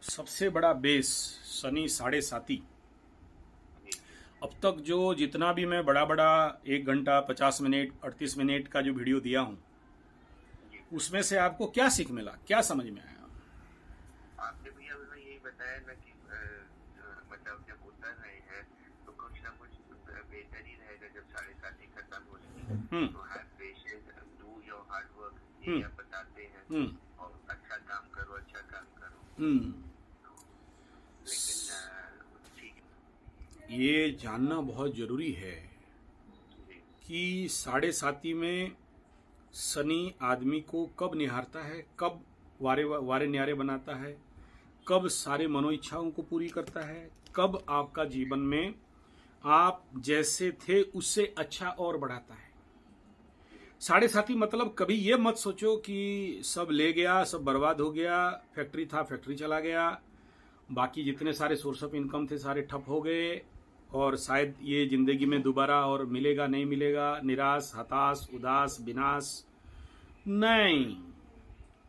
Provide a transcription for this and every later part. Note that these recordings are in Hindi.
सबसे बड़ा बेस शनि साढ़े साती। अब तक जो जितना भी मैं बड़ा बड़ा 1 घंटा 50 मिनट 38 मिनट का जो वीडियो दिया हूँ, उसमें से आपको क्या सीख मिला, क्या समझ में आया? आपने भैया हमें यही बताया ना कि मतलब जब उतर रहे हैं तो कुछ ना कुछ बेहतर ही रहेगा। जब 7:30 खत्म होगी तो have patience, do your hard work, ये आप बताते हैं। हम्म और अच्छा काम करो, अच्छा काम करो। हम्म लेकिन ठीक ये जानना बहुत जरूरी है जी कि साढ़े साती में शनि आदमी को कब निहारता है, कब वारे वारे न्यारे बनाता है, कब सारे मनोइच्छाओं को पूरी करता है, कब आपका जीवन में आप जैसे थे उससे अच्छा और बढ़ाता है। साढ़े साती मतलब कभी ये मत सोचो कि सब ले गया, सब बर्बाद हो गया, फैक्ट्री था फैक्ट्री चला गया, बाकी जितने सारे सोर्स ऑफ इनकम थे सारे ठप हो गए और शायद ये जिंदगी में दोबारा और मिलेगा नहीं मिलेगा, निराश हताश उदास विनाश। नहीं,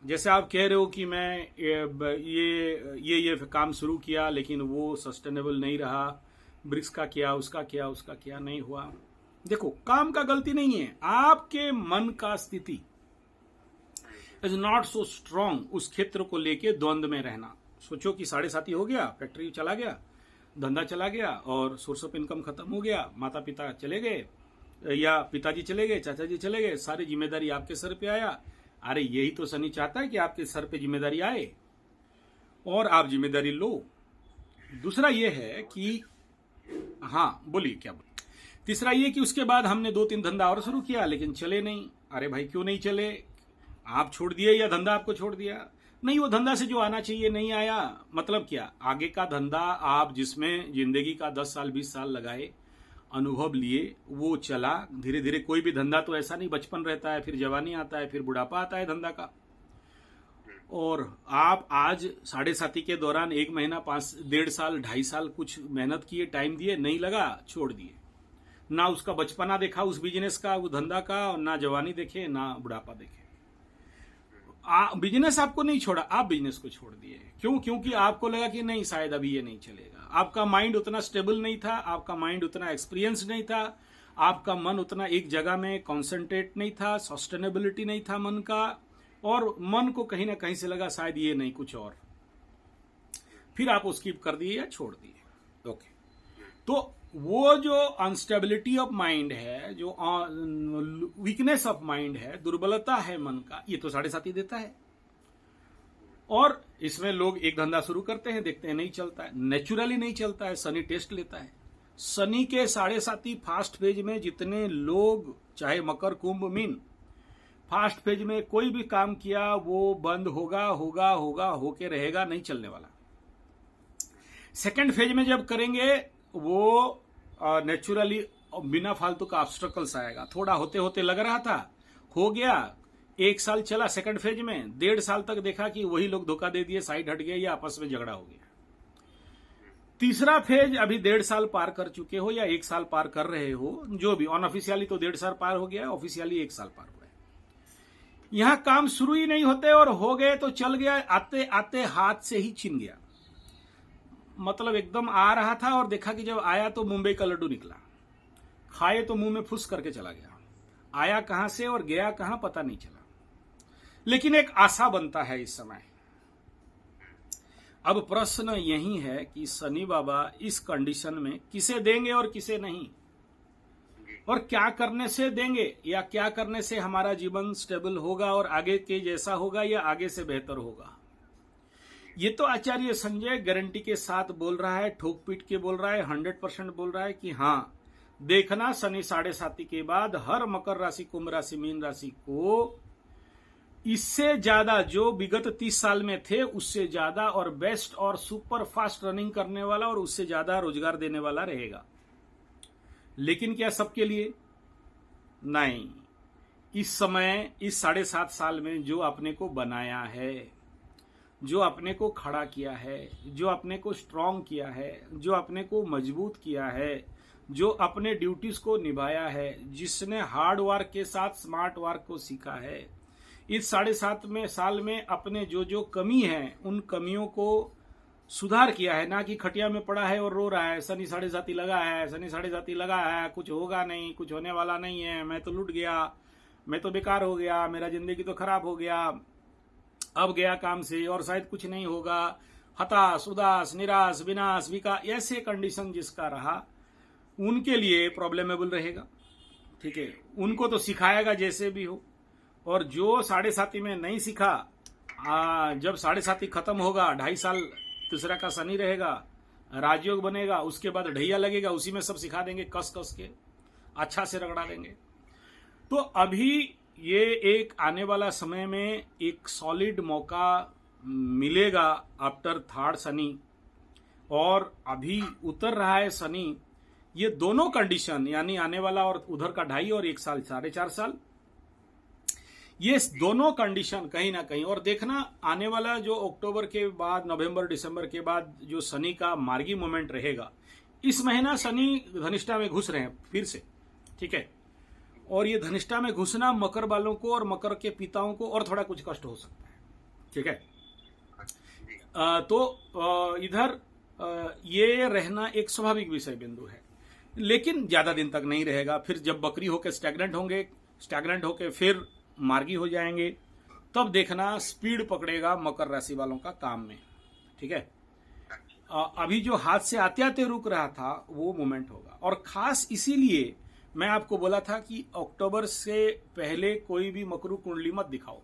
जैसे आप कह रहे हो कि मैं ये काम शुरू किया लेकिन वो सस्टेनेबल नहीं रहा, ब्रिक्स का किया, उसका किया, उसका किया, नहीं हुआ। देखो, काम का गलती नहीं है, आपके मन का स्थिति इज नॉट सो स्ट्रांग उस क्षेत्र को लेके द्वंद्व में रहना। सोचो कि साढ़े साती हो गया, फैक्ट्री चला गया, धंधा चला गया और सोर्स ऑफ इनकम खत्म हो गया, माता पिता चले गए या पिताजी चले गए, चाचा जी चले गए, सारी जिम्मेदारी आपके सर पे आया। अरे यही तो शनि चाहता है कि आपके सर पे जिम्मेदारी आए और आप जिम्मेदारी लो। दूसरा ये है कि हाँ बोलिए, क्या बोलिए? तीसरा ये कि उसके बाद हमने 2-3 धंधा और शुरू किया लेकिन चले नहीं। अरे भाई क्यों नहीं चले? आप छोड़ दिए या धंधा आपको छोड़ दिया? नहीं, वो धंधा से जो आना चाहिए नहीं आया। मतलब क्या, आगे का धंधा आप जिसमें जिंदगी का 10 साल 20 साल लगाए, अनुभव लिए, वो चला धीरे धीरे। कोई भी धंधा तो ऐसा नहीं, बचपन रहता है, फिर जवानी आता है, फिर बुढ़ापा आता है धंधा का। और आप आज साढ़े साती के दौरान 1 महीना 1.5 साल 2.5 साल कुछ मेहनत किए, टाइम दिए, नहीं लगा, छोड़ दिए। ना उसका बचपना देखा उस बिजनेस का, वो धंधा का, ना जवानी देखे, ना बुढ़ापा देखे। बिजनेस आपको नहीं छोड़ा, आप बिजनेस को छोड़ दिए। क्यों? क्योंकि आपको लगा कि नहीं, शायद अभी ये नहीं चलेगा। आपका माइंड उतना स्टेबल नहीं था, आपका माइंड उतना एक्सपीरियंस नहीं था, आपका मन उतना एक जगह में कॉन्सेंट्रेट नहीं था, सस्टेनेबिलिटी नहीं था मन का, और मन को कहीं ना कहीं से लगा शायद ये नहीं, कुछ और। फिर आप वो स्किप कर दिए या छोड़ दिए। ओके, तो वो जो अनस्टेबिलिटी ऑफ माइंड है, जो वीकनेस ऑफ माइंड है, दुर्बलता है मन का, ये तो साढ़े साती देता है। और इसमें लोग एक धंधा शुरू करते हैं, देखते हैं नहीं चलता है, नेचुरली नहीं चलता है, शनि टेस्ट लेता है। शनि के साढ़े साती फास्ट फेज में जितने लोग, चाहे मकर कुंभ मीन, फास्ट फेज में कोई भी काम किया वो बंद होगा होगा होगा, होके रहेगा, नहीं चलने वाला। सेकेंड फेज में जब करेंगे वो नेचुरली बिना फालतू का ऑब्स्ट्रकल्स आएगा। थोड़ा होते होते लग रहा था, हो गया, 1 साल चला सेकंड फेज में, 1.5 साल तक देखा कि वही लोग धोखा दे दिए, साइड हट गए या आपस में झगड़ा हो गया। तीसरा फेज अभी 1.5 साल पार कर चुके हो या 1 साल पार कर रहे हो, जो भी, अनऑफिशियली तो 1.5 साल पार हो गया, ऑफिशियली 1 साल पार हुआ है। यहां काम शुरू ही नहीं होते और हो गए तो चल गया, आते आते हाथ से ही छिन गया। मतलब एकदम आ रहा था और देखा कि जब आया तो मुंबई का लड्डू निकला, खाए तो मुंह में फुस करके चला गया। आया कहां से और गया कहां पता नहीं चला। लेकिन एक आशा बनता है इस समय। अब प्रश्न यही है कि शनि बाबा इस कंडीशन में किसे देंगे और किसे नहीं, और क्या करने से देंगे, या क्या करने से हमारा जीवन स्टेबल होगा और आगे के जैसा होगा या आगे से बेहतर होगा। ये तो आचार्य संजय गारंटी के साथ बोल रहा है, ठोक पीट के बोल रहा है, 100% बोल रहा है कि हाँ, देखना शनि साढ़े साती के बाद हर मकर राशि, कुंभ राशि, मीन राशि को इससे ज्यादा जो विगत 30 साल में थे उससे ज्यादा और बेस्ट और सुपर फास्ट रनिंग करने वाला और उससे ज्यादा रोजगार देने वाला रहेगा। लेकिन क्या सबके लिए? नहीं। इस समय, इस 7.5 साल में जो अपने को बनाया है, जो अपने को खड़ा किया है, जो अपने को स्ट्रांग किया है, जो अपने को मजबूत किया है, जो अपने ड्यूटीज को निभाया है, जिसने हार्ड वर्क के साथ स्मार्ट वर्क को सीखा है, इस 7.5 साल में अपने जो जो कमी है उन कमियों को सुधार किया है, ना कि खटिया में पड़ा है और रो रहा है, शनि साढ़े साती लगा है, शनि साढ़े साती लगा है, कुछ होगा नहीं, कुछ होने वाला नहीं है, मैं तो लुट गया, मैं तो बेकार हो गया, मेरा जिंदगी तो खराब हो गया, अब गया काम से और शायद कुछ नहीं होगा, हताश, उदास, निराश, विनाश, विकार, ऐसे कंडीशन जिसका रहा उनके लिए प्रॉब्लमेबल रहेगा। ठीक है, उनको तो सिखाएगा जैसे भी हो। और जो साढ़े साती में नहीं सीखा, जब साढ़े साती खत्म होगा, 2.5 साल तीसरा का शनि रहेगा, राजयोग बनेगा, उसके बाद ढैया लगेगा, उसी में सब सिखा देंगे, कस कस के अच्छा से रगड़ा देंगे। तो अभी ये एक आने वाला समय में एक सॉलिड मौका मिलेगा आफ्टर थर्ड शनि, और अभी उतर रहा है शनि। ये दोनों कंडीशन, यानी आने वाला और उधर का 2.5 और 1 साल 4.5 साल, ये दोनों कंडीशन कहीं ना कहीं। और देखना आने वाला जो अक्टूबर के बाद, नवंबर दिसंबर के बाद जो शनि का मार्गी मोमेंट रहेगा, इस महीना शनि धनिष्ठा में घुस रहे हैं फिर से। ठीक है, और ये धनिष्ठा में घुसना मकर वालों को और मकर के पिताओं को और थोड़ा कुछ कष्ट हो सकता है। ठीक है, तो इधर ये रहना एक स्वाभाविक विषय बिंदु है, लेकिन ज्यादा दिन तक नहीं रहेगा। फिर जब बकरी होकर स्टैग्नेंट होंगे, स्टैग्नेंट होकर फिर मार्गी हो जाएंगे, तब देखना स्पीड पकड़ेगा मकर राशि वालों का काम में। ठीक है, अभी जो हाथ से आते आते रुक रहा था वो मोमेंट होगा। और खास इसीलिए मैं आपको बोला था कि अक्टूबर से पहले कोई भी मकरू कुंडली मत दिखाओ।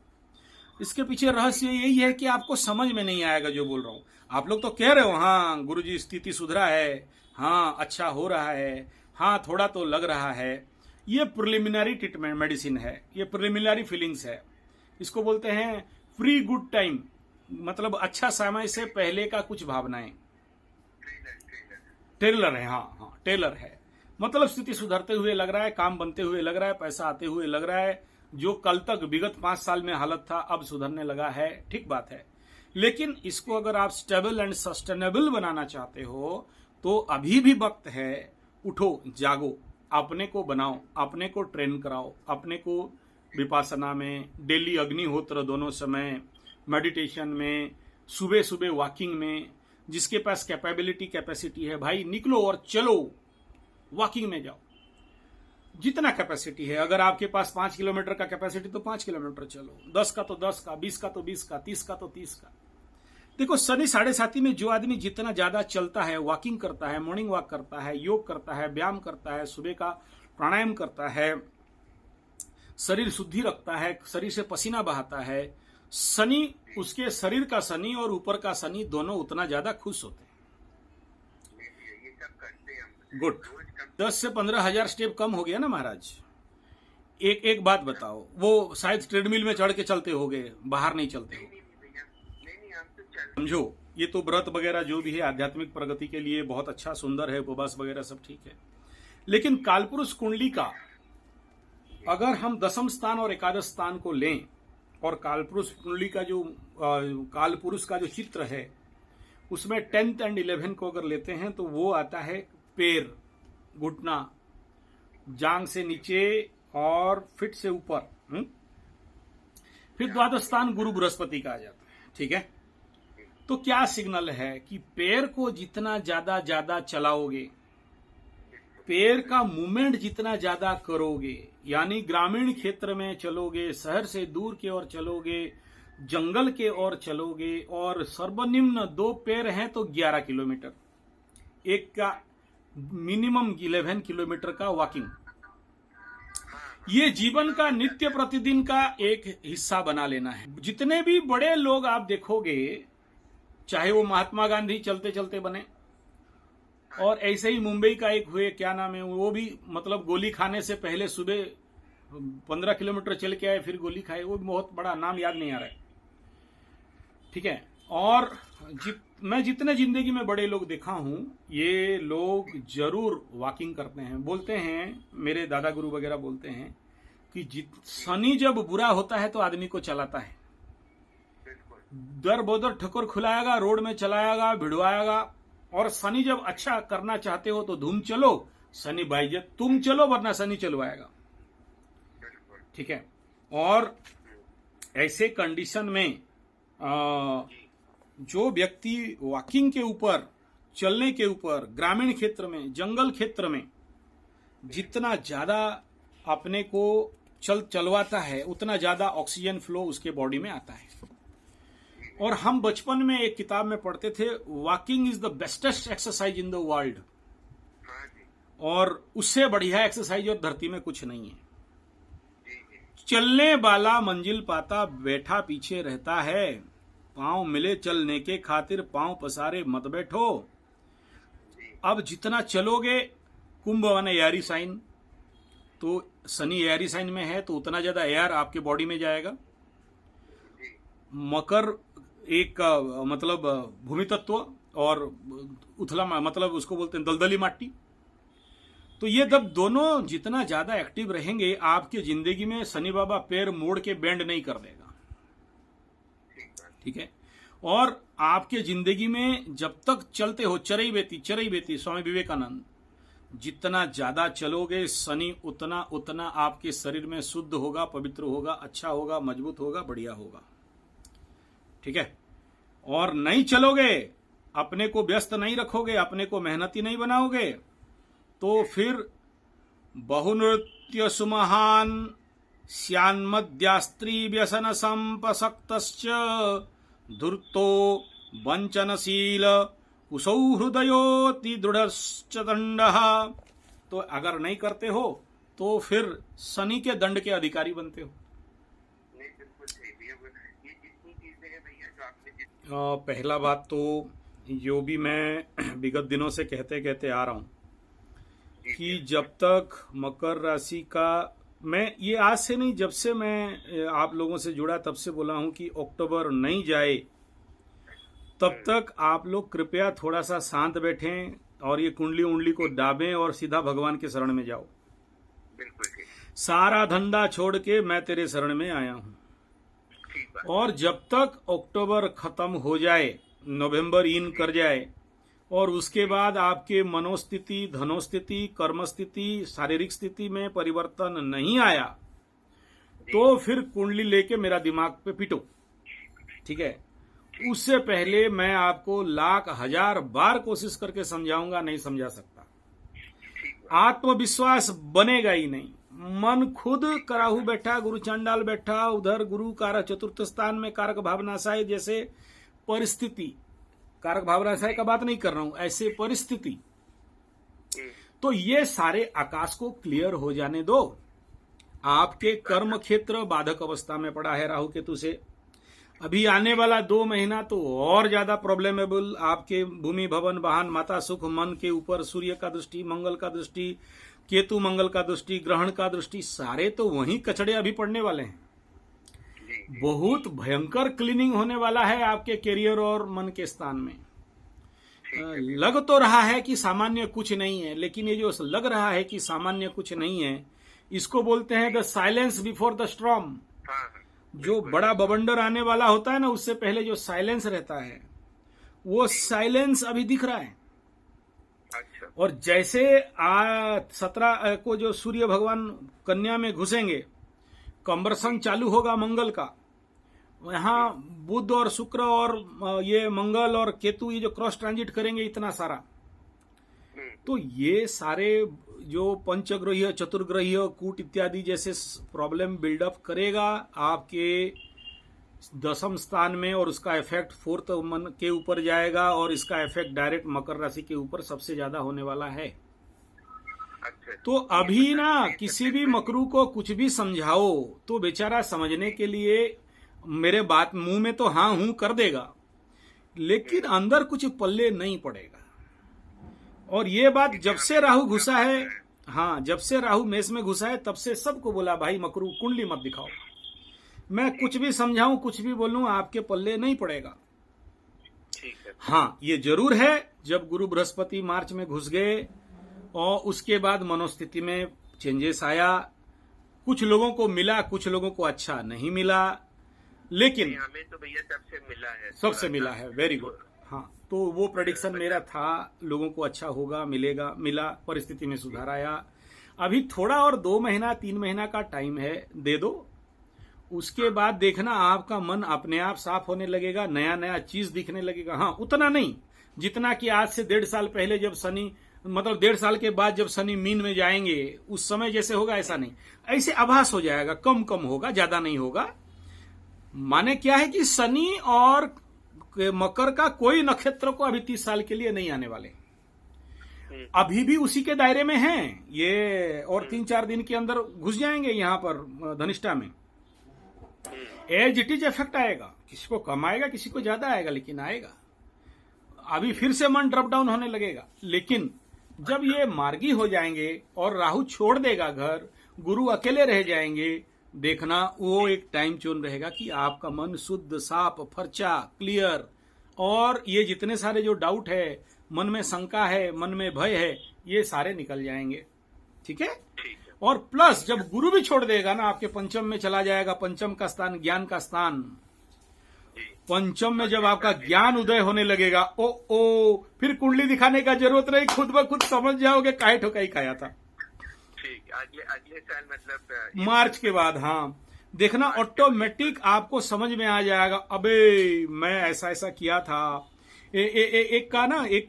इसके पीछे रहस्य यही है कि आपको समझ में नहीं आएगा जो बोल रहा हूं। आप लोग तो कह रहे हो हाँ गुरुजी स्थिति सुधरा है, हाँ अच्छा हो रहा है, हाँ थोड़ा तो लग रहा है। ये प्रिलिमिनरी ट्रीटमेंट मेडिसिन है, ये प्रिलिमिनरी फीलिंग्स है। इसको बोलते हैं प्री गुड टाइम, मतलब अच्छा समय से पहले का कुछ भावनाएं। टेलर है, हाँ हाँ टेलर है, मतलब स्थिति सुधरते हुए लग रहा है, काम बनते हुए लग रहा है, पैसा आते हुए लग रहा है। जो कल तक विगत 5 साल में हालत था अब सुधरने लगा है, ठीक बात है। लेकिन इसको अगर आप स्टेबल एंड सस्टेनेबल बनाना चाहते हो तो अभी भी वक्त है। उठो, जागो, अपने को बनाओ, अपने को ट्रेन कराओ, अपने को विपासना में, डेली अग्निहोत्र दोनों समय, मेडिटेशन में, सुबह सुबह वॉकिंग में। जिसके पास कैपेबिलिटी कैपेसिटी है भाई निकलो और चलो, वॉकिंग में जाओ जितना कैपेसिटी है। अगर आपके पास 5 किलोमीटर का कैपेसिटी तो 5 किलोमीटर चलो, 10 का तो 10 का, 20 का तो 20 का, 30 का तो 30 का। देखो शनि साढ़े साती में जो आदमी जितना ज्यादा चलता है, वॉकिंग करता है, मॉर्निंग वॉक करता है, योग करता है, व्यायाम करता है, सुबह का प्राणायाम करता है, शरीर शुद्धि रखता है, शरीर से पसीना बहाता है, शनि, उसके शरीर का शनि और ऊपर का शनि दोनों उतना ज्यादा खुश होते हैं। गुड, 10 से 15 हजार स्टेप कम हो गया ना महाराज। एक बात बताओ, वो शायद ट्रेडमिल में चढ़ के चलते होगे, बाहर नहीं चलते हो, समझो। ये तो व्रत वगैरह जो भी है आध्यात्मिक प्रगति के लिए बहुत अच्छा सुंदर है, उपवास वगैरह सब ठीक है। लेकिन कालपुरुष कुंडली का अगर हम 10वें स्थान और 11वें स्थान को लें, और कालपुरुष कुंडली का जो कालपुरुष का जो चित्र है उसमें 10th एंड 11 को अगर लेते हैं तो वो आता है पैर, घुटना, जांग से नीचे और फिट से ऊपर। फिर 12वां स्थान गुरु बृहस्पति का आ जाता है। ठीक है, तो क्या सिग्नल है कि पैर को जितना ज्यादा चलाओगे, पैर का मूवमेंट जितना ज्यादा करोगे, यानी ग्रामीण क्षेत्र में चलोगे, शहर से दूर की ओर चलोगे, जंगल के ओर चलोगे, और सर्वनिम्न 2 पैर हैं तो 11 किलोमीटर, एक का मिनिमम 11 किलोमीटर का वॉकिंग, ये जीवन का नित्य प्रतिदिन का एक हिस्सा बना लेना है। जितने भी बड़े लोग आप देखोगे, चाहे वो महात्मा गांधी चलते चलते बने, और ऐसे ही मुंबई का एक हुए, क्या नाम है, वो भी मतलब गोली खाने से पहले सुबह 15 किलोमीटर चल के आए, फिर गोली खाए, वो बहुत बड़ा नाम याद नहीं आ रहा है। ठीक है, और मैं जितने जिंदगी में बड़े लोग देखा हूं, ये लोग जरूर वॉकिंग करते हैं। बोलते हैं, मेरे दादा गुरु वगैरह बोलते हैं कि शनि जब बुरा होता है तो आदमी को चलाता है, दर बोदर ठोकर खुलाएगा, रोड में चलाएगा, भिड़वाएगा। और शनि जब अच्छा करना चाहते हो तो धूम चलो, शनि बाइज्जत तुम चलो, वरना शनि चलवाएगा। ठीक है, और ऐसे कंडीशन में जो व्यक्ति वॉकिंग के ऊपर, चलने के ऊपर, ग्रामीण क्षेत्र में, जंगल क्षेत्र में जितना ज्यादा अपने को चलवाता है, उतना ज्यादा ऑक्सीजन फ्लो उसके बॉडी में आता है। और हम बचपन में एक किताब में पढ़ते थे, walking is the bestest exercise in the world, और उससे बढ़िया एक्सरसाइज और धरती में कुछ नहीं है। चलने वाला मंजिल पाता, बैठा पीछे रहता है। पांव मिले चलने के खातिर, पांव पसारे मत बैठो। अब जितना चलोगे, कुंभ माने एयरी साइन, तो शनि एयरी साइन में है तो उतना ज्यादा एयर आपके बॉडी में जाएगा। मकर एक मतलब भूमि तत्व, और उथला मतलब उसको बोलते हैं दलदली माटी। तो ये जब दोनों जितना ज्यादा एक्टिव रहेंगे, आपकी जिंदगी में शनि बाबा पैर मोड़ के बेंड नहीं कर देगा। ठीक है। और आपके जिंदगी में जब तक चलते हो, चरई बेती स्वामी विवेकानंद, जितना ज्यादा चलोगे शनि उतना उतना आपके शरीर में शुद्ध होगा, पवित्र होगा, अच्छा होगा, मजबूत होगा, बढ़िया होगा। ठीक है। और नहीं चलोगे, अपने को व्यस्त नहीं रखोगे, अपने को मेहनती नहीं बनाओगे, तो फिर बहुनृत्य सुमहान स्यान्मद्यास्त्री व्यसन संपसक्तश्च धूर्तो वंचनशील कुशौ हृदयोति दृढ़श्च दंडः। तो अगर नहीं करते हो तो फिर शनि के दंड के अधिकारी बनते हो। पहला बात तो जो भी मैं विगत दिनों से कहते कहते आ रहा हूं कि जब तक मकर राशि का, मैं ये आज से नहीं, जब से मैं आप लोगों से जुड़ा तब से बोला हूं कि अक्टूबर नहीं जाए तब तक आप लोग कृपया थोड़ा सा शांत बैठें और ये कुंडली उंडली को दाबें और सीधा भगवान के शरण में जाओ। सारा धंधा छोड़ के मैं तेरे शरण में आया हूं। और जब तक अक्टूबर खत्म हो जाए, नवंबर इन कर जाए, और उसके बाद आपके मनोस्थिति, धनोस्थिति, कर्मस्थिति, शारीरिक स्थिति में परिवर्तन नहीं आया, तो फिर कुंडली लेके मेरा दिमाग पे पिटो। ठीक है। उससे पहले मैं आपको लाख हजार बार कोशिश करके समझाऊंगा, नहीं समझा सकता। आत्मविश्वास बनेगा ही नहीं। मन खुद कराहू बैठा, गुरु चांडाल बैठा, उधर गुरु कारक चतुर्थ स्थान में कारक भावनाशाय, जैसे परिस्थिति, कारक भावनाशाय का बात नहीं कर रहा हूं, ऐसे परिस्थिति। तो ये सारे आकाश को क्लियर हो जाने दो। आपके कर्म क्षेत्र बाधक अवस्था में पड़ा है राहु केतु से। अभी आने वाला 2 महीना तो और ज्यादा प्रॉब्लमेबल, आपके भूमि, भवन, वाहन, माता, सुख, मन के ऊपर सूर्य का दृष्टि, मंगल का दृष्टि, केतु मंगल का दृष्टि, ग्रहण का दृष्टि, सारे तो वहीं कचड़े अभी पड़ने वाले हैं। बहुत भयंकर क्लीनिंग होने वाला है आपके कैरियर और मन के स्थान में। लग तो रहा है कि सामान्य कुछ नहीं है, लेकिन ये जो लग रहा है कि सामान्य कुछ नहीं है, इसको बोलते हैं the silence before the storm. जो बड़ा बवंडर आने वाला होता है ना, उससे पहले जो साइलेंस रहता है, वो साइलेंस अभी दिख रहा है। और जैसे 17 को जो सूर्य भगवान कन्या में घुसेंगे, कंबर्सन चालू होगा मंगल का, यहाँ बुध और शुक्र और ये मंगल और केतु ये जो क्रॉस ट्रांजिट करेंगे इतना सारा, तो ये सारे जो पंचग्रहीय, चतुर्ग्रहीय, कूट इत्यादि जैसे प्रॉब्लम बिल्डअप करेगा आपके 10वें स्थान में, और उसका इफेक्ट 4th मन के ऊपर जाएगा, और इसका इफेक्ट डायरेक्ट मकर राशि के ऊपर सबसे ज्यादा होने वाला है। तो अभी ना किसी भी मकरू को कुछ भी समझाओ तो बेचारा समझने के लिए मेरे बात मुंह में तो हाँ हूं कर देगा, लेकिन अंदर कुछ पल्ले नहीं पड़ेगा। और ये बात जब से राहु घुसा है, हाँ, जब से राहु मेष में घुसा है तब से सबको बोला भाई मकरू कुंडली मत दिखाओ। मैं कुछ भी समझाऊं, कुछ भी बोलूं, आपके पल्ले नहीं पड़ेगा। हाँ, ये जरूर है जब गुरु बृहस्पति मार्च में घुस गए और उसके बाद मनोस्थिति में चेंजेस आया। कुछ लोगों को मिला, कुछ लोगों को अच्छा नहीं मिला, लेकिन हमें तो भैया सबसे मिला है, सबसे मिला है। Very good. हाँ, तो वो प्रेडिक्शन मेरा था, लोगों को अच्छा होगा, मिलेगा, मिला, परिस्थिति में सुधार आया। अभी थोड़ा और 2 महीना 3 महीना का टाइम है, दे दो, उसके बाद देखना आपका मन अपने आप साफ होने लगेगा, नया नया चीज दिखने लगेगा। हाँ, उतना नहीं जितना कि आज से 1.5 साल पहले जब शनि, मतलब 1.5 साल के बाद जब शनि मीन में जाएंगे उस समय जैसे होगा ऐसा नहीं, ऐसे आभास हो जाएगा, कम कम होगा, ज्यादा नहीं होगा। माने क्या है कि शनि और मकर का कोई नक्षत्र को अभी 30 साल के लिए नहीं आने वाले, अभी भी उसी के दायरे में हैं ये, और 3-4 दिन के अंदर घुस जाएंगे यहां पर धनिष्ठा में। एज इट इज इफेक्ट आएगा, किसी को कम आएगा, किसी को ज्यादा आएगा, लेकिन आएगा। अभी फिर से मन ड्रॉप डाउन होने लगेगा, लेकिन जब ये मार्गी हो जाएंगे और राहु छोड़ देगा घर, गुरु अकेले रह जाएंगे, देखना वो एक टाइम चोन रहेगा कि आपका मन शुद्ध, साफ, फर्चा, क्लियर, और ये जितने सारे जो डाउट है, मन में शंका है, मन में भय है, ये सारे निकल जाएंगे। ठीक है। और प्लस जब गुरु भी छोड़ देगा ना, आपके पंचम में चला जाएगा, पंचम का स्थान ज्ञान का स्थान, पंचम में जब आपका ज्ञान उदय होने लगेगा, फिर कुंडली दिखाने का जरूरत नहीं, खुद ब खुद समझ जाओगे काहे ठोकाई खाया था। ठीक, अगले साल मतलब मार्च के बाद। हाँ, देखना ऑटोमेटिक आपको समझ में आ जाएगा, अबे मैं ऐसा ऐसा किया था। एक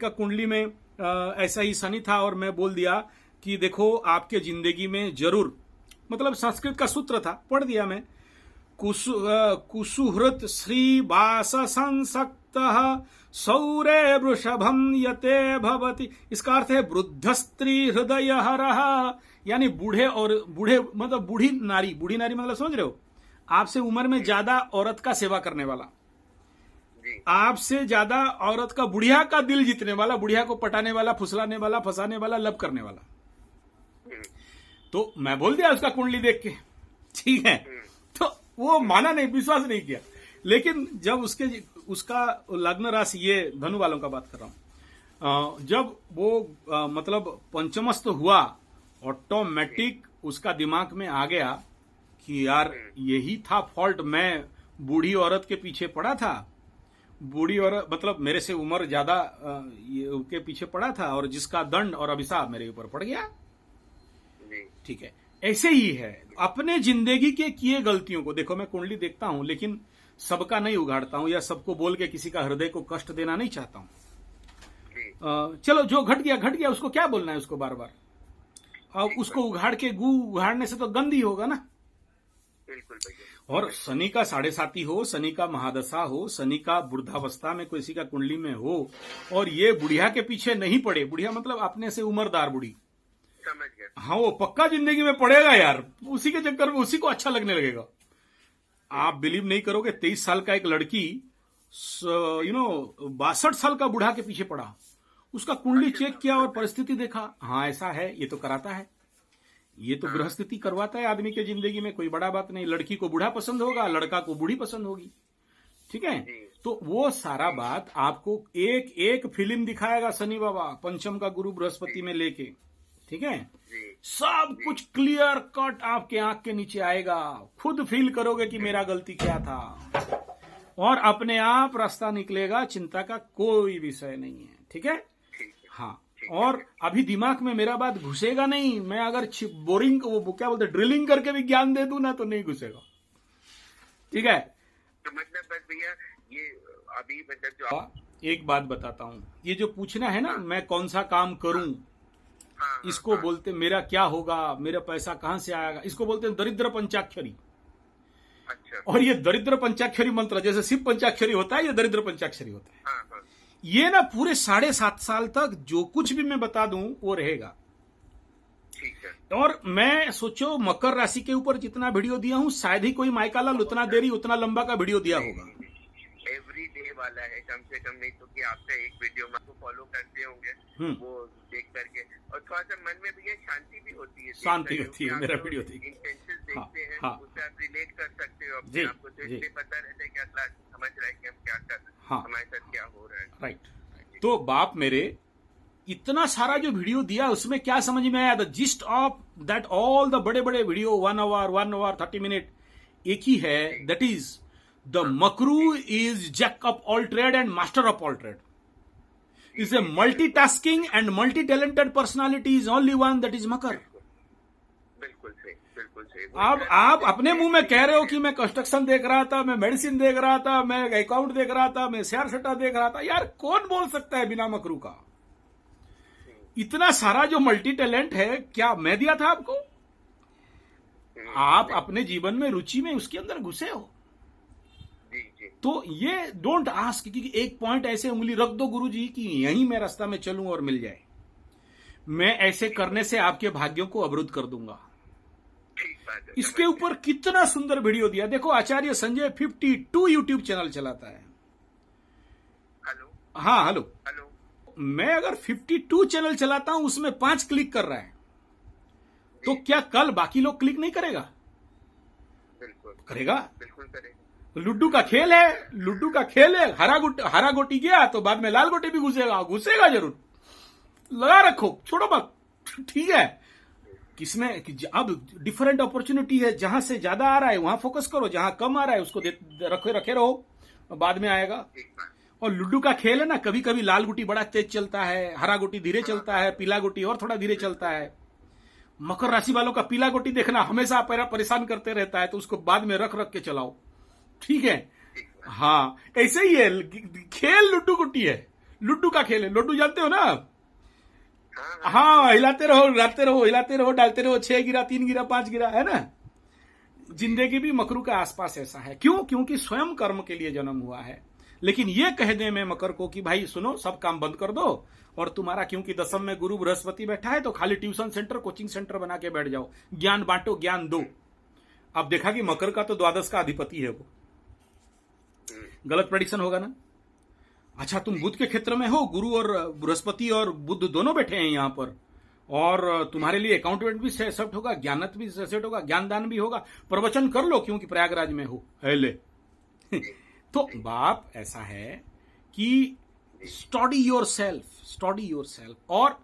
का कुंडली में ऐसा ही शनि था, और मैं बोल दिया कि देखो आपके जिंदगी में जरूर, मतलब संस्कृत का सूत्र था, पढ़ दिया मैं, कुसुहृत श्री वास संसक्त सौरे वृषभम यते भवति। इसका अर्थ है वृद्ध स्त्री हृदय हरः, यानी बूढ़े मतलब बूढ़ी नारी मतलब समझ रहे हो, आपसे उम्र में ज्यादा औरत का सेवा करने वाला, आपसे ज्यादा औरत का, बुढ़िया का दिल जीतने वाला, बुढ़िया को पटाने वाला, फुसलाने वाला, फंसाने वाला, लब करने वाला। तो मैं बोल दिया उसका कुंडली देख के, ठीक है। तो वो माना नहीं, विश्वास नहीं किया, लेकिन जब उसका लग्न राशि, ये धनु वालों का बात कर रहा हूं, जब वो मतलब पंचमस्त हुआ, ऑटोमेटिक उसका दिमाग में आ गया कि यार यही था फॉल्ट, मैं बूढ़ी औरत के पीछे पड़ा था, बूढ़ी औरत मतलब मेरे से उम्र ज्यादा के पीछे पड़ा था, और जिसका दंड और अभिशाप मेरे ऊपर पड़ गया। ठीक है, ऐसे ही है अपने जिंदगी के किए गलतियों को। देखो मैं कुंडली देखता हूं, लेकिन सबका नहीं उगाड़ता हूं, या सबको बोल के किसी का हृदय को कष्ट देना नहीं चाहता हूं। चलो जो घट गया, उसको क्या बोलना है उसको बार बार, और उसको उघाड़ के उघाड़ने से तो गंदी होगा ना। और शनि का 7.5 हो, शनि का महादशा हो, शनि का वृद्धावस्था में किसी का कुंडली में हो, और ये बुढ़िया के पीछे नहीं पड़े, बुढ़िया मतलब अपने से उम्रदार बुढ़ी, समझ गया। हाँ, वो पक्का जिंदगी में पड़ेगा यार, उसी के चक्कर में उसी को अच्छा लगने लगेगा। आप बिलीव नहीं करोगे, 23 साल का एक लड़की 62 साल का बुढ़ा के पीछे पड़ा, उसका कुंडली चेक किया और परिस्थिति देखा, हाँ ऐसा है, ये तो कराता है, ये तो गृहस्थिति करवाता है आदमी के जिंदगी में, कोई बड़ा बात नहीं। लड़की को बूढ़ा पसंद होगा, लड़का को बूढ़ी पसंद होगी, ठीक है। तो वो सारा बात आपको एक एक फिल्म दिखाएगा शनि बाबा, पंचम का गुरु बृहस्पति में लेके, ठीक है। सब कुछ क्लियर कट आपके आंख के नीचे आएगा, खुद फील करोगे कि मेरा गलती क्या था, और अपने आप रास्ता निकलेगा, चिंता का कोई विषय नहीं है, ठीक है। हाँ, और अभी दिमाग में मेरा बात घुसेगा नहीं, मैं अगर बोरिंग, वो क्या बोलते, ड्रिलिंग करके भी ज्ञान दे दूं ना तो नहीं घुसेगा, ठीक है। तो मतलब बस भैया ये अभी मतलब जो एक बात बताता हूँ, ये जो पूछना है ना मैं कौन सा काम करूं, इसको बोलते मेरा क्या होगा, मेरा पैसा कहां से आएगा, इसको बोलते हैं दरिद्र पंचाक्षरी। अच्छा। और ये दरिद्र पंचाक्षरी मंत्र, जैसे शिव पंचाक्षरी होता है, ये दरिद्र पंचाक्षरी होता है। ये ना पूरे 7.5 साल तक जो कुछ भी मैं बता दूं वो रहेगा। ठीक है। और मैं सोचो मकर राशि के ऊपर जितना वीडियो दिया हूं, शायद ही कोई माइकालाल उतना देरी उतना लंबा का वीडियो दिया होगा। एवरी डे वाला है कम से कम, नहीं तो कि आपका एक वीडियो में आपको फॉलो करते होंगे वो देख करके, और थोड़ा सा मन में भी ये शांति भी होती है, शांति होती है। मेरा वीडियो देखिए, इंटेंशन देखते हैं, हाँ, उससे आप रिलेट कर सकते हो अपने आप को, तो इसलिए पता रहता है कि अगला समझ रहा है कि हम क्या कर रहे हैं, हमारे साथ क्या हो रहा है। राइट। तो बाप मेरे इतना सारा जो वीडियो दिया उसमें क्या समझ में आया, the gist of that all the बड़े बड़े वीडियो 1 आवर 30 मिनट एक ही है, दैट इज द मकरू is jack of all trade and master of all trade, is a multitasking and multi-talented personality is only one, that is Makar. बिल्कुल सही। बिल्कुल सही। अब आप अपने मुंह में कह रहे हो कि मैं कंस्ट्रक्शन देख रहा था, मैं मेडिसिन देख रहा था, मैं अकाउंट देख रहा था, मैं शेयर सट्टा देख रहा था। यार कौन बोल सकता है बिना मकरू का? इतना सारा जो मल्टी टैलेंट है, क्या मैं दिया था आपको? आप अपने जीवन में रुचि में उसके अंदर घुसे हो। जी जी। तो ये डोंट आस्क कि एक पॉइंट ऐसे उंगली रख दो गुरुजी कि यहीं मैं रास्ता में चलूं और मिल जाए। मैं ऐसे करने से आपके भाग्यों को अवरुद्ध कर दूंगा। ठीक बात है। इसके ऊपर कितना सुंदर वीडियो दिया। देखो आचार्य संजय 52 यूट्यूब चैनल चलाता है। हेलो हाँ हेलो। हेलो। मैं अगर 52 चैनल चलाता हूं, उसमें 5 क्लिक कर रहा है, तो क्या कल बाकी लोग क्लिक नहीं करेगा? बिल्कुल करेगा। बिल्कुल करेगा। लुड्डू का खेल है, लुड्डू का खेल है। हरा गोटी गया तो बाद में लाल गोटी भी घुसेगा जरूर। लगा रखो, छोड़ो मत, ठीक है। किसमें अब डिफरेंट अपॉर्चुनिटी है, जहां से ज्यादा आ रहा है वहां फोकस करो, जहां कम आ रहा है उसको रखे रहो, बाद में आएगा। और लुड्डू का खेल है ना, कभी कभी लाल गुटी बड़ा तेज चलता है, हरा गुटी धीरे चलता है, पीला गुटी और थोड़ा धीरे चलता है। मकर राशि वालों का पीला गुटी देखना हमेशा परेशान करते रहता है, तो उसको बाद में रख के चलाओ, ठीक है। हाँ ऐसे ही है खेल, लुड्डू गुटी है, लुड्डू का खेल है। लुड्डू जानते हो ना? हाँ, हिलाते रहो, हिलाते रहो, हिलाते रहो, डालते रहो, 6 गिरा, 3 गिरा, 5 गिरा, है ना। जिंदगी भी मकरू के आसपास ऐसा है। क्यों? क्योंकि स्वयं कर्म के लिए जन्म हुआ है। लेकिन ये कह दे मैं मकर को कि भाई सुनो, सब काम बंद कर दो, और तुम्हारा क्योंकि दशम में गुरु बृहस्पति बैठा है, तो खाली ट्यूशन सेंटर, कोचिंग सेंटर बना के बैठ जाओ, ज्ञान बांटो, ज्ञान दो। अब देखा कि मकर का तो द्वादश का अधिपति है वो। गलत प्रेडिक्शन होगा ना? अच्छा, तुम बुध के क्षेत्र में हो, गुरु और बृहस्पति और बुध दोनों बैठे हैं यहां पर, और तुम्हारे लिए अकाउंटेंट भी सेट होगा, ज्ञानत भी सेट होगा, ज्ञानदान भी होगा। प्रवचन कर लो क्योंकि प्रयागराज में हो, है ले। तो बाप ऐसा है कि स्टडी योर सेल्फ। और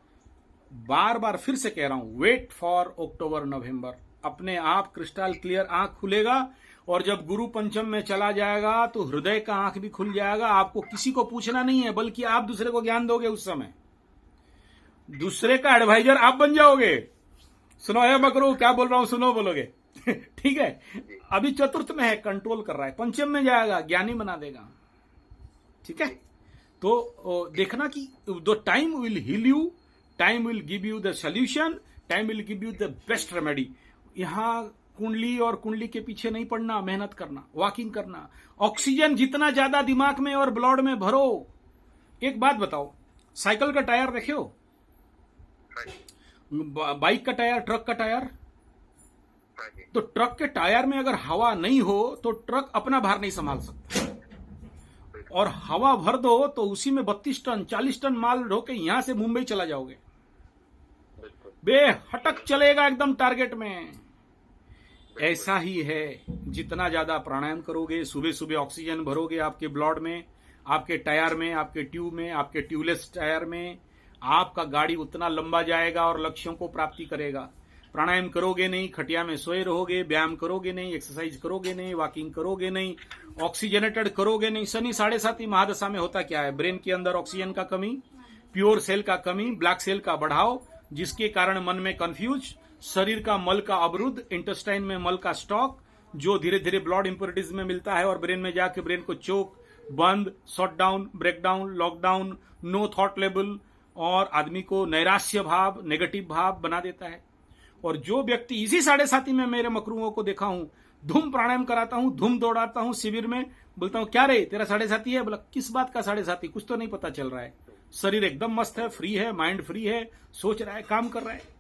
बार बार फिर से कह रहा हूं, वेट फॉर अक्टूबर नवंबर। अपने आप क्रिस्टल क्लियर आंख खुलेगा, और जब गुरु पंचम में चला जाएगा तो हृदय का आंख भी खुल जाएगा। आपको किसी को पूछना नहीं है, बल्कि आप दूसरे को ज्ञान दोगे। उस समय दूसरे का एडवाइजर आप बन जाओगे। सुनो है मकरू, क्या बोल रहा हूं, सुनो, बोलोगे ठीक है। अभी चतुर्थ में है, कंट्रोल कर रहा है, पंचम में जाएगा, ज्ञानी बना देगा, ठीक है। तो देखना कि the time will heal you, time will give you the solution, time will give you the best remedy. यहां कुंडली और कुंडली के पीछे नहीं पड़ना, मेहनत करना, वॉकिंग करना। ऑक्सीजन जितना ज्यादा दिमाग में और ब्लड में भरो। एक बात बताओ, साइकिल का टायर देखे हो, बाइक का टायर, ट्रक का टायर? तो ट्रक के टायर में अगर हवा नहीं हो तो ट्रक अपना भार नहीं संभाल सकता, और हवा भर दो तो उसी में 32 टन 40 टन माल ढो के यहां से मुंबई चला जाओगे, बेहटक चलेगा एकदम टारगेट में। ऐसा ही है, जितना ज्यादा प्राणायाम करोगे, सुबह सुबह ऑक्सीजन भरोगे आपके ब्लड में, आपके टायर में, आपके ट्यूब में, आपके ट्यूबलेस टायर में, आपका गाड़ी उतना लंबा जाएगा और लक्ष्यों को प्राप्ति करेगा। प्राणायाम करोगे नहीं, खटिया में सोए रहोगे, व्यायाम करोगे नहीं, एक्सरसाइज करोगे नहीं, वॉकिंग करोगे नहीं, ऑक्सीजनेटेड करोगे नहीं। शनि 7.5 महादशा में होता क्या है? ब्रेन के अंदर ऑक्सीजन का कमी, प्योर सेल का कमी, ब्लैक सेल का बढ़ाव, जिसके कारण मन में कंफ्यूज, शरीर का मल का अवरुद्ध, इंटेस्टाइन में मल का स्टॉक, जो धीरे धीरे ब्लड इंप्योरिटीज में मिलता है और ब्रेन में जाके ब्रेन को चोक, बंद, shut down, breakdown, lockdown, no thought level, और आदमी को नैराश्य भाव, नेगेटिव भाव बना देता है। और जो व्यक्ति इसी 7.5 में मेरे मकरुओं को देखा हूं, धूम प्राणायाम कराता हूं, धूम दौड़ाता हूं शिविर में, बोलता हूं क्या रे तेरा 7.5 है? बोला किस बात का 7.5? कुछ तो नहीं पता चल रहा है। शरीर एकदम मस्त है, फ्री है, माइंड फ्री है, सोच रहा है, काम कर रहा है।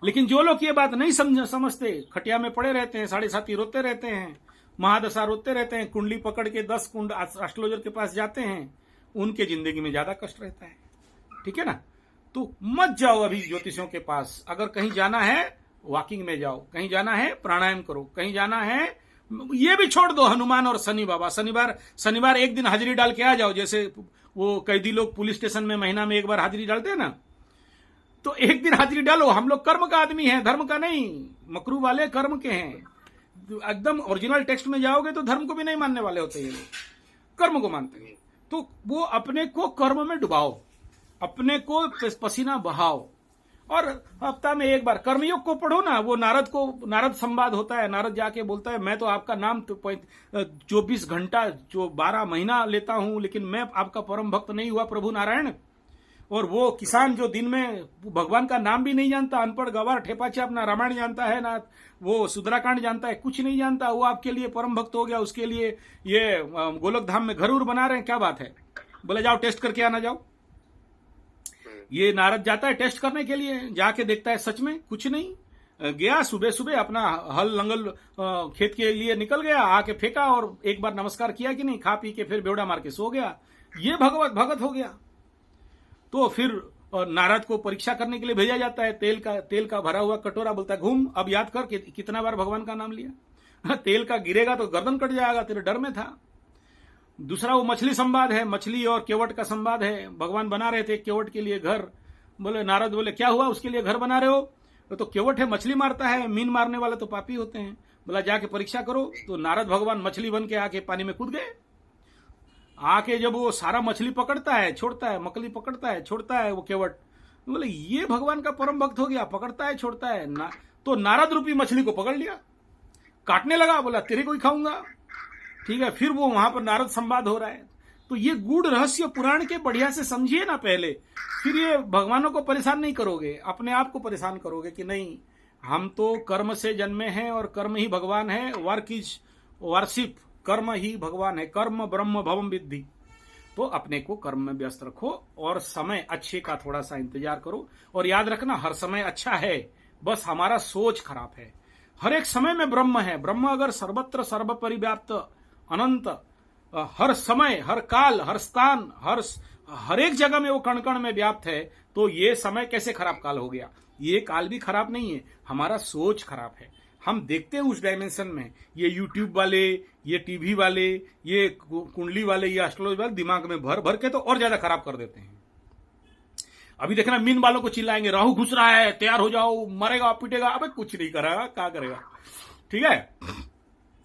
लेकिन जो लोग ये बात नहीं समझते, खटिया में पड़े रहते हैं, 7.5 रोते रहते हैं, महादशा रोते रहते हैं, कुंडली पकड़ के 10 कुंड एस्ट्रोलॉजर के पास जाते हैं, उनके जिंदगी में ज्यादा कष्ट रहता है, ठीक है ना। तो मत जाओ अभी ज्योतिषियों के पास। अगर कहीं जाना है वॉकिंग में जाओ, कहीं जाना है प्राणायाम करो, कहीं जाना है, ये भी छोड़ दो हनुमान और शनि बाबा। शनिवार एक दिन हाजिरी डाल के आ जाओ, जैसे वो कैदी लोग पुलिस स्टेशन में महीना में एक बार हाजिरी डालते हैं ना, तो एक दिन हाजिरी डालो। हम लोग कर्म का आदमी है, धर्म का नहीं। मकरू वाले कर्म के हैं, एकदम ओरिजिनल टेक्स्ट में जाओगे तो धर्म को भी नहीं मानने वाले होते ये लोग, कर्म को मानते हैं। तो वो अपने को कर्म में डुबाओ, अपने को पसीना बहाओ, और हफ्ता में एक बार कर्मयोग को पढ़ो ना, वो नारद संवाद होता है, नारद जाके बोलता है मैं तो आपका नाम तो 24 घंटा जो 12 महीना लेता हूं, लेकिन मैं आपका परम भक्त नहीं हुआ प्रभु नारायण। और वो किसान जो दिन में भगवान का नाम भी नहीं जानता, अनपढ़ गवार ठेपाचे, अपना रामायण जानता है ना, वो सुंदराकांड जानता है, कुछ नहीं जानता, वो आपके लिए परम भक्त हो गया, उसके लिए ये गोलक धाम में घर बना रहे हैं, क्या बात है। बोले जाओ टेस्ट करके आना जाओ। ये नारद जाता है टेस्ट करने के लिए, जाके देखता है सच में कुछ नहीं। गया सुबह सुबह अपना हल लंगल खेत के लिए निकल गया, आके फेंका और एक बार नमस्कार किया कि नहीं, खा पी के फिर बेवड़ा मार के सो गया। ये भगत हो गया। तो फिर नारद को परीक्षा करने के लिए भेजा जाता है, तेल का भरा हुआ कटोरा, बोलता है घूम अब याद कर कितना बार भगवान का नाम लिया। तेल का गिरेगा तो गर्दन कट जाएगा, तेरे डर में था। दूसरा वो मछली संवाद है, मछली और केवट का संवाद है। भगवान बना रहे थे केवट के लिए घर। बोले नारद बोले क्या हुआ, उसके लिए घर बना रहे हो? तो केवट है, मछली मारता है, मीन मारने वाले तो पापी होते हैं। बोला जाके परीक्षा करो। तो नारद भगवान मछली बन के आके पानी में कूद गए। आके जब वो सारा मछली पकड़ता है छोड़ता है, मछली पकड़ता है छोड़ता है, वो केवट बोले ये भगवान का परम भक्त हो गया, पकड़ता है छोड़ता है ना। तो नारद रूपी मछली को पकड़ लिया, काटने लगा, बोला तेरे को ही खाऊंगा। ठीक है, फिर वो वहां पर नारद संवाद हो रहा है। तो ये गूढ़ रहस्य पुराण के बढ़िया से समझिए ना पहले, फिर ये भगवानों को परेशान नहीं करोगे, अपने आप को परेशान करोगे कि नहीं हम तो कर्म से जन्मे हैं और कर्म ही भगवान है। वर्क इज वर्शिप, कर्म ही भगवान है, कर्म ब्रह्म भवम विद्धि। तो अपने को कर्म में व्यस्त रखो और समय अच्छे का थोड़ा सा इंतजार करो। और याद रखना हर समय अच्छा है, बस हमारा सोच खराब है। हर एक समय में ब्रह्म है। ब्रह्म अगर सर्वत्र सर्व परिव्याप्त अनंत, हर समय हर काल हर स्थान हर एक जगह में वो कण कण में व्याप्त है, तो ये समय कैसे खराब काल हो गया? ये काल भी खराब नहीं है, हमारा सोच खराब है। हम देखते हैं उस डायमेंशन में, ये यूट्यूब वाले, ये टीवी वाले, ये कुंडली वाले, ये एस्ट्रोलॉजी वाले दिमाग में भर भर के तो और ज्यादा खराब कर देते हैं। अभी देखना मीन वालों को चिल्लाएंगे राहु घुस रहा है, तैयार हो जाओ, मरेगा पीटेगा। अबे कुछ नहीं करेगा, क्या करेगा? ठीक है,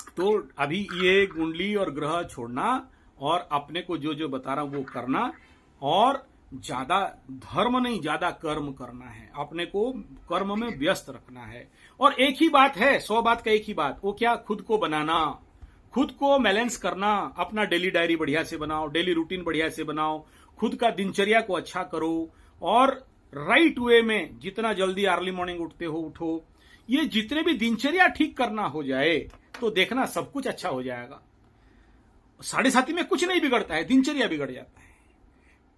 तो अभी ये कुंडली और ग्रह छोड़ना और अपने को जो जो बता रहा हूं वो करना, और ज्यादा धर्म नहीं ज्यादा कर्म करना है। अपने को कर्म में व्यस्त रखना है। और एक ही बात है, 100 बात का एक ही बात, वो क्या? खुद को बनाना, खुद को बैलेंस करना। अपना डेली डायरी बढ़िया से बनाओ, डेली रूटीन बढ़िया से बनाओ, खुद का दिनचर्या को अच्छा करो और राइट वे में जितना जल्दी अर्ली मॉर्निंग उठते हो उठो। ये जितने भी दिनचर्या ठीक करना हो जाए तो देखना सब कुछ अच्छा हो जाएगा। 7.5 में कुछ नहीं बिगड़ता है, दिनचर्या बिगड़ जाता है।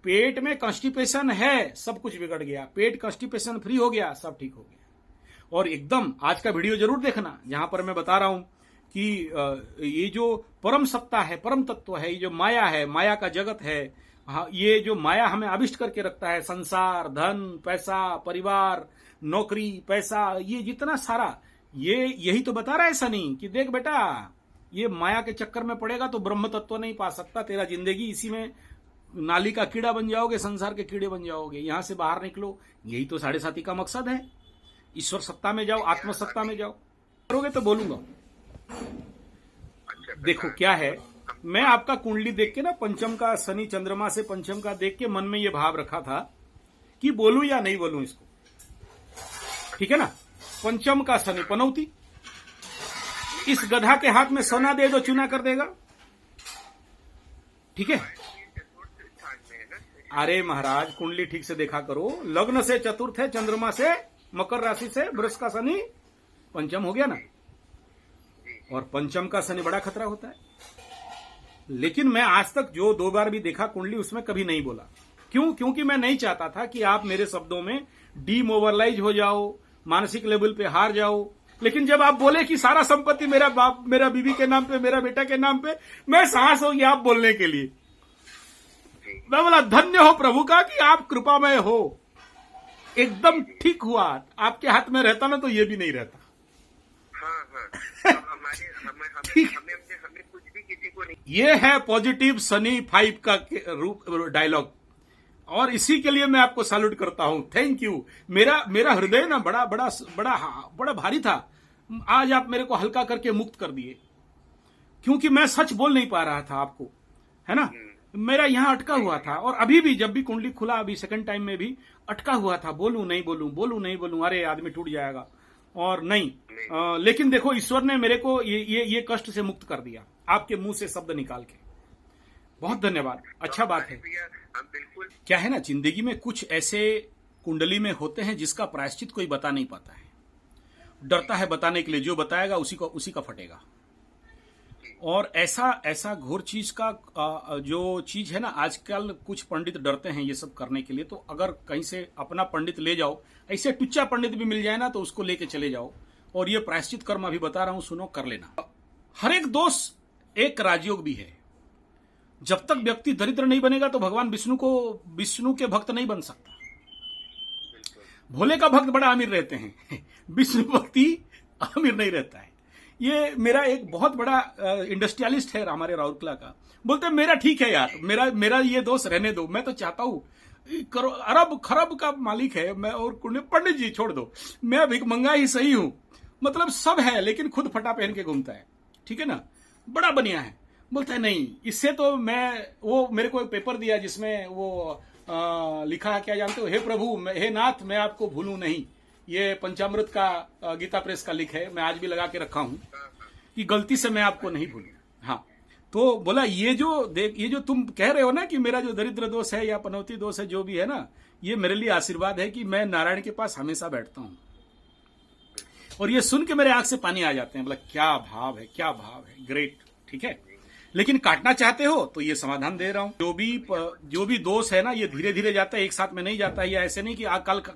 पेट में कॉन्स्टिपेशन है, सब कुछ बिगड़ गया। पेट कॉन्स्टिपेशन फ्री हो गया, सब ठीक हो गया। और एकदम आज का वीडियो जरूर देखना, जहां पर मैं बता रहा हूं कि ये जो परम सत्ता है, परम तत्व है, ये जो माया है, माया का जगत है, ये जो माया हमें आविष्ट करके रखता है, संसार, धन, पैसा, परिवार, नौकरी, पैसा, ये जितना सारा, ये यही तो बता रहा है शनि कि देख बेटा, ये माया के चक्कर में पड़ेगा तो ब्रह्म तत्व नहीं पा सकता। तेरा जिंदगी इसी में नाली का कीड़ा बन जाओगे, संसार के कीड़े बन जाओगे। यहां से बाहर निकलो, यही तो 7.5 का मकसद है। ईश्वर सत्ता में जाओ, आत्म सत्ता में जाओ। करोगे तो बोलूंगा। देखो क्या है, मैं आपका कुंडली देख के ना, पंचम का शनि चंद्रमा से पंचम का देख के मन में ये भाव रखा था कि बोलूं या नहीं बोलूं इसको। ठीक है ना? पंचम का शनि पनौती, इस गधा के हाथ में सोना दे दो, चुना कर देगा। ठीक है? अरे महाराज, कुंडली ठीक से देखा करो। लग्न से चतुर्थ है, चंद्रमा से मकर राशि से वृष का शनि पंचम हो गया ना। और पंचम का शनि बड़ा खतरा होता है। लेकिन मैं आज तक जो 2 बार भी देखा कुंडली, उसमें कभी नहीं बोला। क्यों? क्योंकि मैं नहीं चाहता था कि आप मेरे शब्दों में डीमोबलाइज हो जाओ, मानसिक लेवल पे हार जाओ। लेकिन जब आप बोले कि सारा संपत्ति मेरा बाप, मेरा बीवी के नाम पे, मेरा बेटा के नाम पे, मैं साहस हो गया आप बोलने के लिए। मैं बोला धन्य हो प्रभु का कि आप कृपामय हो। एकदम ठीक हुआ। आपके हाथ में रहता ना तो ये भी नहीं रहता। हमें कुछ भी किसी को नहीं। ये है पॉजिटिव सनी 5 का रूप डायलॉग, और इसी के लिए मैं आपको सैल्यूट करता हूं। Thank you. मेरा हृदय ना बड़ा भारी था। आज आप मेरे को हल्का करके मुक्त कर दिए, क्योंकि मैं सच बोल नहीं पा रहा था आपको, है ना। मेरा यहाँ अटका हुआ था, और अभी भी जब भी कुंडली खुला, अभी सेकंड टाइम में भी अटका हुआ था, बोलूं नहीं बोलूं, बोलूं नहीं बोलूं, अरे आदमी टूट जाएगा, और नहीं। लेकिन देखो ईश्वर ने मेरे को ये कष्ट से मुक्त कर दिया आपके मुंह से शब्द निकाल के। बहुत धन्यवाद, अच्छा बात है। बिल्कुल। क्या है ना, जिंदगी में कुछ ऐसे कुंडली में होते हैं जिसका प्रायश्चित कोई बता नहीं पाता है, डरता है बताने के लिए, जो बताएगा उसी का फटेगा। और ऐसा घोर चीज का जो चीज है ना, आजकल कुछ पंडित डरते हैं ये सब करने के लिए। तो अगर कहीं से अपना पंडित ले जाओ, ऐसे टुच्चा पंडित भी मिल जाए ना, तो उसको लेके चले जाओ, और ये प्रायश्चित कर्म अभी बता रहा हूं, सुनो, कर लेना। हर एक दोष एक राजयोग भी है। जब तक व्यक्ति दरिद्र नहीं बनेगा तो भगवान विष्णु के भक्त नहीं बन सकता। भोले का भक्त बड़ा अमीर रहते हैं, विष्णु भक्ति अमीर नहीं रहता है। ये मेरा एक बहुत बड़ा इंडस्ट्रियलिस्ट है हमारे राउरकेला का, बोलते हैं मेरा ठीक है यार, मेरा ये दोस्त रहने दो, मैं तो चाहता हूं अरब खरब का मालिक है मैं, और पंडित जी छोड़ दो, मैं भिखमंगा ही सही हूं, मतलब सब है लेकिन खुद फटा पहन के घूमता है, ठीक है ना, बड़ा बढ़िया है। बोलता है नहीं, इससे तो वो मेरे को एक पेपर दिया जिसमें वो लिखा है, क्या जानते हो, हे प्रभु, हे नाथ, मैं आपको भूलूं नहीं। ये पंचामृत का गीता प्रेस का लिख है, मैं आज भी लगा के रखा हूं कि गलती से मैं आपको नहीं भूलूं। हाँ, तो बोला ये जो तुम कह रहे हो ना कि मेरा जो दरिद्र दोष है या पनौती दोष है, जो भी है ना, ये मेरे लिए आशीर्वाद है कि मैं नारायण के पास हमेशा बैठता हूं। और ये सुन के मेरे आंख से पानी आ जाते हैं, बोला क्या भाव है, क्या भाव है, ग्रेट, ठीक है। लेकिन काटना चाहते हो तो ये समाधान दे रहा हूं। जो भी दोष है ना, ये धीरे धीरे जाता है, एक साथ में नहीं जाता है। या ऐसे नहीं कि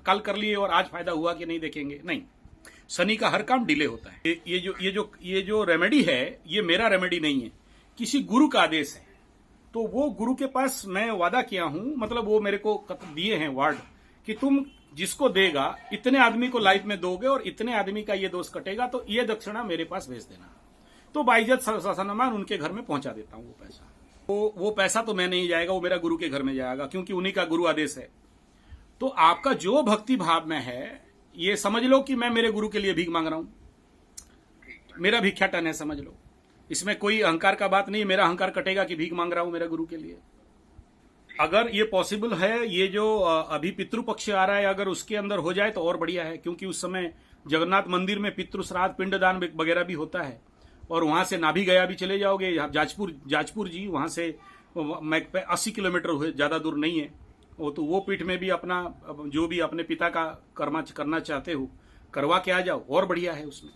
कल कर लिए और आज फायदा हुआ कि नहीं देखेंगे, नहीं। शनि का हर काम डिले होता है। ये जो रेमेडी है, ये मेरा रेमेडी नहीं है, किसी गुरु का आदेश है। तो वो गुरु के पास मैं वादा किया हूं, मतलब वो मेरे को दिए हैं वर्ड कि तुम जिसको देगा, इतने आदमी को लाइफ में दोगे और इतने आदमी का ये दोष कटेगा, तो ये दक्षिणा मेरे पास भेज देना। तो बाइज्जत शासनमान उनके घर में पहुंचा देता हूं वो पैसा। वो पैसा तो मैं नहीं जाएगा, वो मेरा गुरु के घर में जाएगा, क्योंकि उन्हीं का गुरु आदेश है। तो आपका जो भक्ति भाव में है, ये समझ लो कि मैं मेरे गुरु के लिए भीख मांग रहा हूं, मेरा भिक्षाटन है, समझ लो। इसमें कोई अहंकार का बात नहीं, मेरा अहंकार कटेगा कि भीख मांग रहा हूं मेरा गुरु के लिए। अगर ये पॉसिबल है, ये जो अभी पितृपक्ष आ रहा है, अगर उसके अंदर हो जाए तो और बढ़िया है, क्योंकि उस समय जगन्नाथ मंदिर में पितृ श्राद्ध, पिंडदान वगैरह भी होता है। और वहां से नाभि गया भी चले जाओगे, जाजपुर जी, वहां से 80 किलोमीटर हुए, ज्यादा दूर नहीं है वो। तो वो पीठ में भी अपना जो भी अपने पिता का कर्म करना चाहते हो, करवा के आ जाओ, और बढ़िया है उसमें।